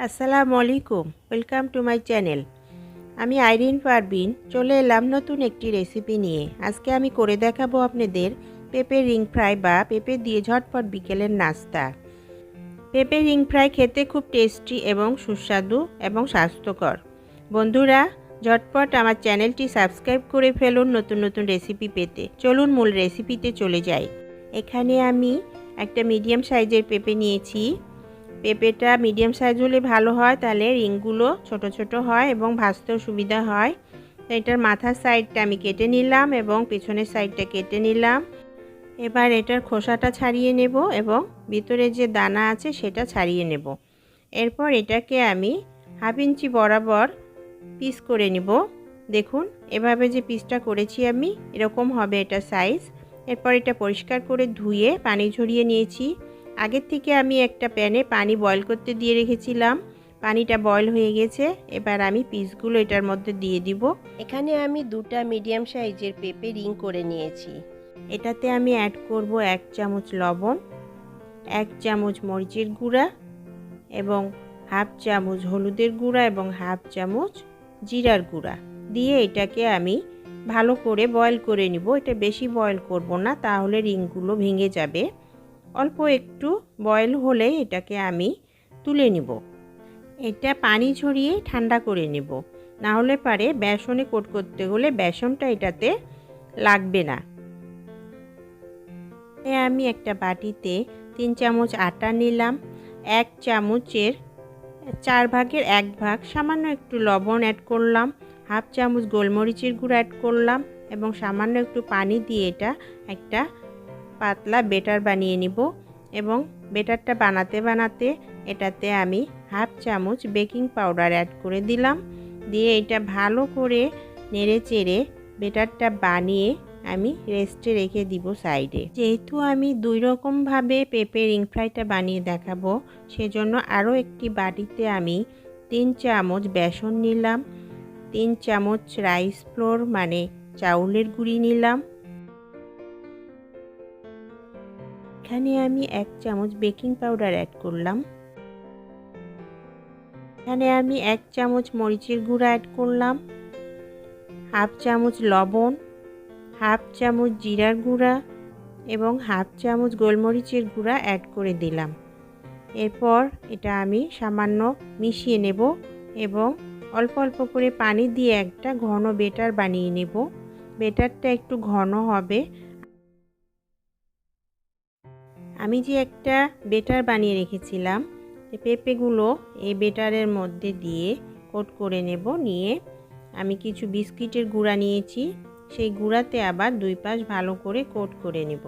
আসসালামু আলাইকুম, welcome to my channel. আমি আইরিন পারভিন চলে এলাম নতুন একটি রেসিপি নিয়ে। আজকে আমি করে দেখাবো আপনাদের পেঁপে রিং ফ্রাই বা পেঁপে দিয়ে ঝটপট বিকেলের নাস্তা। পেঁপে রিং ফ্রাই খেতে খুব টেস্টি এবং সুস্বাদু এবং স্বাস্থ্যকর। বন্ধুরা, ঝটপট আমার চ্যানেলটি সাবস্ক্রাইব করে ফেলুন নতুন নতুন রেসিপি পেতে। চলুন মূল রেসিপিতে চলে যাই। এখানে আমি একটা মিডিয়াম সাইজের পেঁপে নিয়েছি। পেঁপেটা মিডিয়াম সাইজ হলে ভালো হয়, তাহলে রিংগুলো ছোট ছোট হয় এবং ভাজতেও সুবিধা হয়। তো এটার মাথার সাইডটা আমি কেটে নিলাম এবং পেছনের সাইডটা কেটে নিলাম। এবার এটার খোসাটা ছাড়িয়ে নেব এবং ভিতরে যে দানা আছে সেটা ছাড়িয়ে নেব। এরপর এটাকে আমি হাফ ইঞ্চি বরাবর পিস করে নেব। দেখুন এভাবে যে পিসটা করেছি আমি, এরকম হবে এটা সাইজ। এরপর এটা পরিষ্কার করে ধুয়ে পানি ঝরিয়ে নিয়েছি। আগের থেকে আমি একটা প্যানে পানি বয়ল করতে দিয়ে রেখেছিলাম। পানিটা বয়ল হয়ে গেছে। এবার আমি পিসগুলো এটার মধ্যে দিয়ে দিব। এখানে আমি দুটা মিডিয়াম সাইজের পেঁপে রিং করে নিয়েছি। এটাতে আমি অ্যাড করব 1 চামচ লবণ, 1 চামচ মরিচের গুঁড়া এবং হাফ চামচ হলুদের গুঁড়া এবং হাফ চামচ জিরার গুঁড়া দিয়ে এটাকে আমি ভালো করে বয়ল করে নিব। এটা বেশি বয়ল করব না, তাহলে রিংগুলো ভেঙে যাবে। অল্প একটু বয়ল হলে এটাকে আমি তুলে নিব। এটা পানি ঝরিয়ে ঠান্ডা করে নেব, না হলে পারে বেসনে কোট করতে হলে বেসনটা এটাতে লাগবে না। আমি একটা বাটিতে 3 চামচ আটা নিলাম। 1 চামচের 4 ভাগের 1 ভাগ সামান্য একটু লবণ অ্যাড করলাম, হাফ চামচ গোলমরিচের গুঁড়ো অ্যাড করলাম এবং সামান্য একটু পানি দিয়ে এটা একটা পাতলা বেটার বানিয়ে নিব। এবং বেটারটা বানাতে বানাতে এটাতে আমি হাফ চামচ বেকিং পাউডার অ্যাড করে দিলাম। দিয়ে এটা ভালো করে নেড়ে চেড়ে বেটারটা বানিয়ে আমি রেস্টে রেখে দিব সাইডে। যেহেতু আমি 2 রকমভাবে পেঁপে রিং ফ্রাইটা বানিয়ে দেখাবো, সেজন্য আরও একটি বাটিতে আমি 3 চামচ বেসন নিলাম, 3 চামচ রাইস ফ্লোর মানে চাউলের গুঁড়ি নিলাম। এখানে আমি 1 চামচ বেকিং পাউডার অ্যাড করলাম। এখানে আমি 1 চামচ মরিচের গুঁড়া অ্যাড করলাম, হাফ চামচ লবণ, হাফ চামচ জিরার গুঁড়া এবং হাফ চামচ গোলমরিচের গুঁড়া অ্যাড করে দিলাম। এরপর এটা আমি সামান্য মিশিয়ে নেব এবং অল্প অল্প করে পানি দিয়ে একটা ঘন বেটার বানিয়ে নেব। বেটারটা একটু ঘন হবে। আমি যে একটা বেটার বানিয়ে রেখেছিলাম, পেঁপেগুলো এই বেটারের মধ্যে দিয়ে কোট করে নেব। নিয়ে আমি কিছু বিস্কিটের গুঁড়া নিয়েছি, সেই গুঁড়াতে আবার 2 পাশ ভালো করে কোট করে নেব।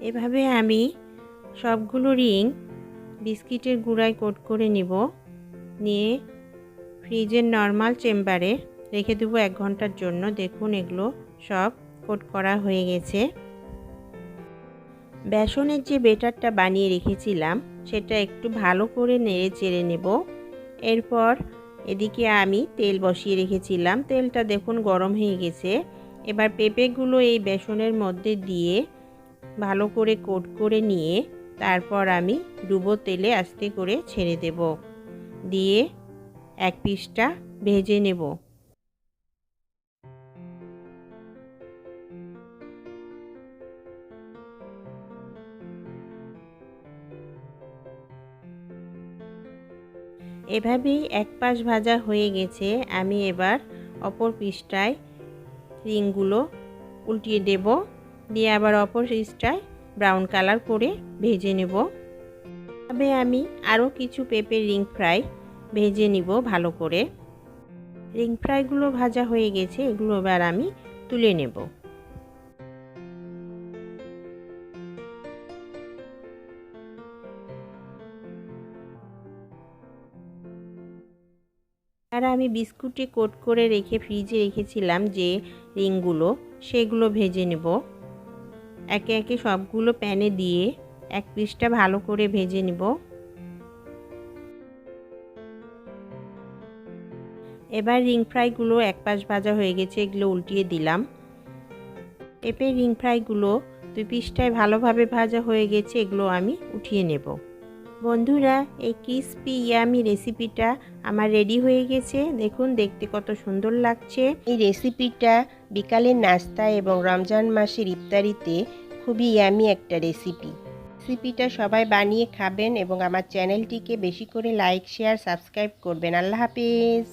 এভাবে আমি সবগুলো রিং বিস্কিটের গুঁড়ায় কোট করে নিব। নিয়ে ফ্রিজের নর্মাল চেম্বারে রেখে দেবো 1 ঘন্টার জন্য। দেখুন এগুলো সব কোট করা হয়ে গেছে। বেসনের যে বেটারটা বানিয়ে রেখেছিলাম সেটা একটু ভালো করে নেড়ে চেড়ে নেব। এরপর এদিকে আমি তেল বসিয়ে রেখেছিলাম, তেলটা দেখুন গরম হয়ে গেছে। এবার পেঁপেগুলো এই বেসনের মধ্যে দিয়ে ভালো করে কোট করে নিয়ে তারপর আমি ডুবো তেলে আস্তে করে ছেড়ে দেব। দিয়ে এক পিসটা ভেজে নেব। এভাবেই এক পাশ ভাজা হয়ে গেছে। আমি এবার অপর পিসটায় রিংগুলো উল্টিয়ে দেব, দিয়ে আবার অপর পিসটায় ব্রাউন কালার করে ভেজে নেব। তবে আমি আরও কিছু পেঁপের রিং ফ্রাই ভেজে নিব ভালো করে। রিং ফ্রাইগুলো ভাজা হয়ে গেছে, এগুলো এবার আমি তুলে নেব। আর আমি বিস্কুটে কোট করে রেখে ফ্রিজে রেখেছিলাম যে রিংগুলো, সেগুলো ভেজে নেব। একে একে সবগুলো প্যানে দিয়ে এক পিসটা ভালো করে ভেজে নেব। এবার রিং ফ্রাইগুলো এক পাশ ভাজা হয়ে গেছে, এগুলো উল্টিয়ে দিলাম। পেঁপের রিং ফ্রাইগুলো 2 পিসটায় ভালোভাবে ভাজা হয়ে গেছে, এগুলো আমি উঠিয়ে নেব। বন্ধুরা, এই ক্রিসপি ইয়ামি রেসিপিটা আমার রেডি হয়ে গেছে। দেখুন দেখতে কত সুন্দর লাগছে। এই রেসিপিটা বিকালের নাস্তা এবং রমজান মাসের ইফতারিতে খুবই ইয়ামি একটা রেসিপিটা সবাই বানিয়ে খাবেন এবং আমার চ্যানেলটিকে বেশি করে লাইক, শেয়ার, সাবস্ক্রাইব করবেন। আল্লাহ হাফেজ।